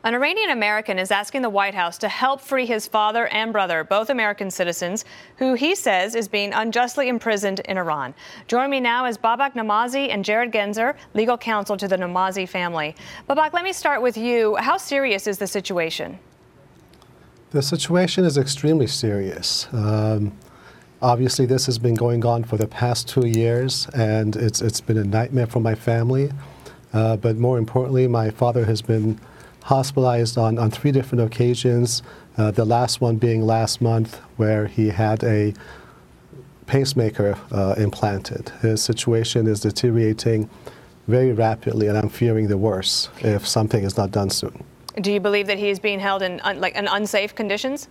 An Iranian-American is asking the White House to help free his father and brother, both American citizens, who he says is being unjustly imprisoned in Iran. Joining me now is Babak Namazi and Jared Genzer, legal counsel to the Namazi family. Babak, let me start with you. How serious is the situation? The situation is extremely serious. Obviously, this has been going on for the past 2 years, and it's been a nightmare for my family. But more importantly, my father has been hospitalized on 3 different occasions, the last one being last month, where he had a pacemaker implanted. His situation is deteriorating very rapidly, and I'm fearing the worst if something is not done soon. Do you believe that he is being held in unsafe conditions?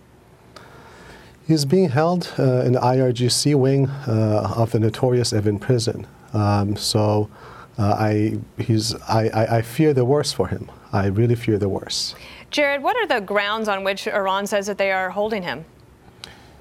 He's being held in the IRGC wing of the notorious Evin prison. I fear the worst for him. I really fear the worst. Jared, what are the grounds on which Iran says that they are holding him?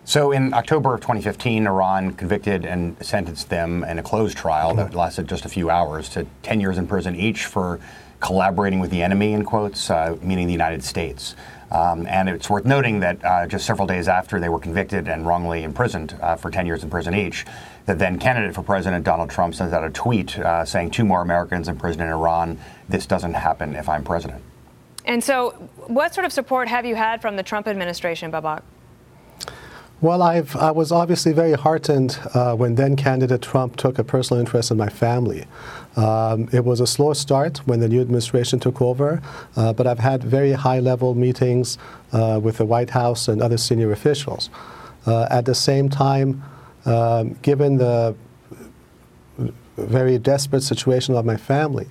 So in October of 2015, Iran convicted and sentenced them in a closed trial that lasted just a few hours to 10 years in prison each for collaborating with the enemy, in quotes, meaning the United States. And it's worth noting that just several days after they were convicted and wrongly imprisoned for 10 years in prison each, that then candidate for President Donald Trump sent out a tweet saying 2 more Americans imprisoned in Iran. This doesn't happen if I'm president. And so what sort of support have you had from the Trump administration, Babak? Well, I was obviously very heartened when then candidate Trump took a personal interest in my family. It was a slow start when the new administration took over, but I've had very high-level meetings with the White House and other senior officials. At the same time, given the very desperate situation of my family,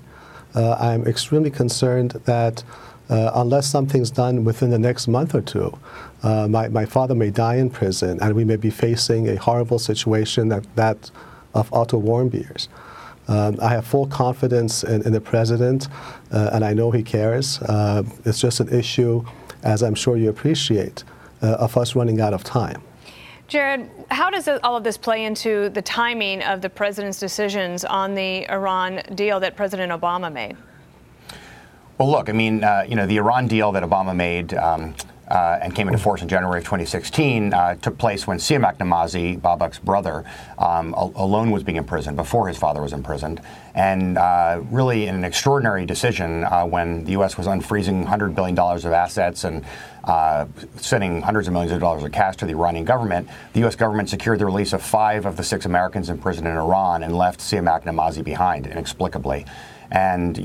I'm extremely concerned that unless something's done within the next month or two, my father may die in prison, and we may be facing a horrible situation that of Otto Warmbier's. I have full confidence in the president, and I know he cares. It's just an issue, as I'm sure you appreciate, of us running out of time. Jared, how does all of this play into the timing of the president's decisions on the Iran deal that President Obama made? Well, look, I mean, the Iran deal that Obama made and came into force in January of 2016 took place when Siamak Namazi, Babak's brother, alone was being imprisoned before his father was imprisoned. And really in an extraordinary decision when the U.S. was unfreezing $100 billion of assets and sending hundreds of millions of dollars of cash to the Iranian government, the U.S. government secured the release of 5 of the 6 Americans imprisoned in Iran and left Siamak Namazi behind inexplicably. And,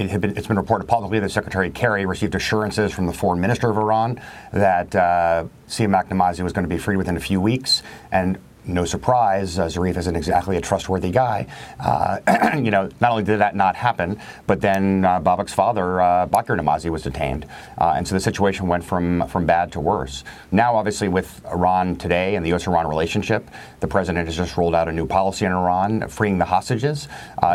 it's been reported publicly that Secretary Kerry received assurances from the foreign minister of Iran that Siamak Namazi was going to be freed within a few weeks. And no surprise, Zarif isn't exactly a trustworthy guy. Not only did that not happen, but then Babak's father, Bakir Namazi, was detained. And so the situation went from bad to worse. Now, obviously, with Iran today and the U.S.-Iran relationship, the president has just rolled out a new policy in Iran. Freeing the hostages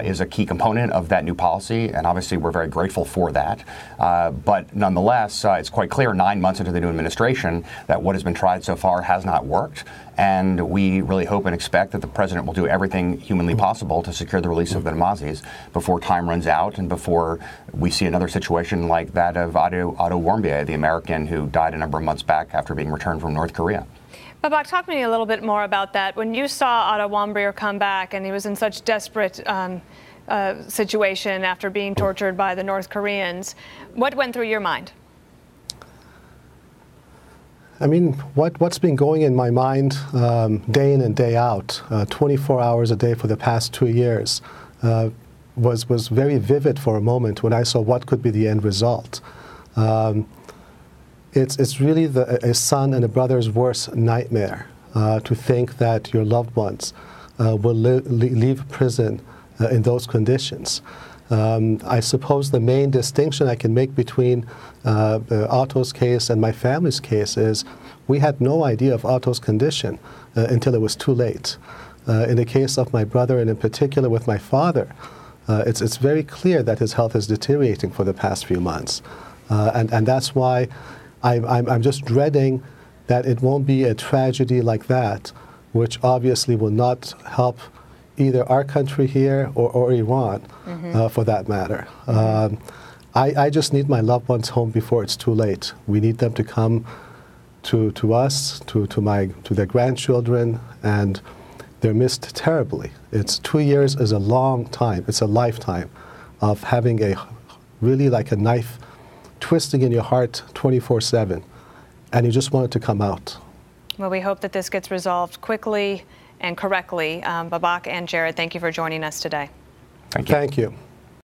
is a key component of that new policy, and obviously we're very grateful for that. But nonetheless, it's quite clear 9 months into the new administration that what has been tried so far has not worked. And we really hope and expect that the president will do everything humanly possible to secure the release of the Namazis before time runs out and before we see another situation like that of Otto Warmbier, the American who died a number of months back after being returned from North Korea. Babak, talk to me a little bit more about that. When you saw Otto Warmbier come back and he was in such desperate situation after being tortured by the North Koreans, what went through your mind? I mean, what's been going in my mind day in and day out, 24 hours a day for the past 2 years, was very vivid for a moment when I saw what could be the end result. It's really a son and a brother's worst nightmare to think that your loved ones will leave prison in those conditions. I suppose the main distinction I can make between Otto's case and my family's case is we had no idea of Otto's condition until it was too late. In the case of my brother, and in particular with my father, it's very clear that his health is deteriorating for the past few months. And that's why I'm just dreading that it won't be a tragedy like that, which obviously will not help either our country here or Iran, for that matter. I just need my loved ones home before it's too late. We need them to come to us, to their grandchildren, and they're missed terribly. 2 years is a long time. It's a lifetime of having a really like a knife twisting in your heart 24/7, and you just want it to come out. Well, we hope that this gets resolved quickly and correctly. Babak and Jared, thank you for joining us today. Thank you. Thank you.